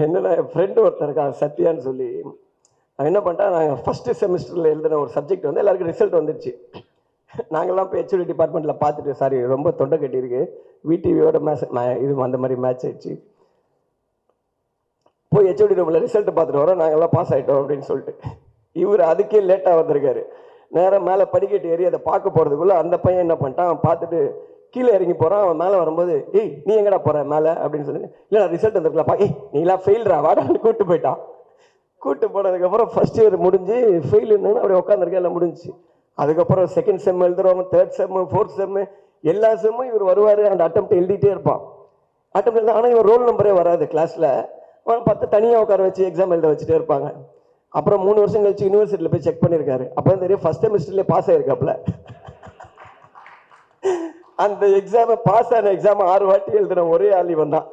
என்னன்னா என் ஃப்ரெண்டு ஒருத்தர் இருக்கா சத்யான்னு சொல்லி, அவன் என்ன பண்ணிட்டான், நாங்கள் ஃபஸ்ட்டு செமஸ்டரில் எழுதின ஒரு சப்ஜெக்ட் வந்து எல்லாருக்கும் ரிசல்ட் வந்துடுச்சு. நாங்கள்லாம் இப்போ ஹெச்ஓடி டிபார்ட்மெண்ட்டில் பார்த்துட்டு, சாரி ரொம்ப தொண்டை கட்டியிருக்கு, விடிவியோட மேட்ச் இது அந்த மாதிரி மேட்ச் ஆயிடுச்சு. போய் ஹெச்ஓடி ரூமில் ரிசல்ட் பார்த்துட்டு வரோம், நாங்கள்லாம் பாஸ் ஆகிட்டோம் அப்படின்னு சொல்லிட்டு. இவர் அதுக்கே லேட்டாக வந்திருக்காரு. நேராக மேலே படிக்கட்டு ஏறி அதை பார்க்க போகிறதுக்குள்ளே அந்த பையன் என்ன பண்ணிட்டான், அவன் பார்த்துட்டு கீழே இறங்கி போகிறான். அவன் மேலே வரும்போது, ஏய் நீ எங்கடா போகிற மேலே அப்படின்னு சொல்லி, இல்லை நான் ரிசல்ட் வந்துருக்கலாம்ப்பா, ஏய் நீலாம் ஃபெயில்ரா வாடான்னு கூப்பிட்டு போயிட்டான். கூப்பிட்டு போனதுக்கப்புறம் ஃபஸ்ட் இயர் முடிஞ்சு ஃபெயிலுன்னு அப்படியே உட்காந்துருக்கேன், எல்லாம் முடிஞ்சு. அதுக்கப்புறம் second sem எழுதுறவங்க, third sem, fourth sem, எல்லா செம்மும் இவர் வருவார், அந்த அட்டெம்ப்ட் எழுதிட்டே இருப்பான். அட்டெம்ப்ட் எழுத, ஆனால் இவர் ரோல் நம்பரே வராது கிளாஸில். பார்த்து தனியாக உட்கார வச்சு எக்ஸாம் எழுத வச்சுட்டே இருப்பாங்க. அப்புறம் 3 வருஷம் கழிச்சு யூனிவர்சிட்டியில் போய் செக் பண்ணியிருக்காரு. அப்போ தெரியும் ஃபஸ்ட் செமஸ்டர்லேயே பாஸ் ஆகிருக்காப்புல. அந்த எக்ஸாமை பாஸ் ஆன எக்ஸாம் 6 வாட்டி எழுதுன ஒரே ஆள் இவன் தான்.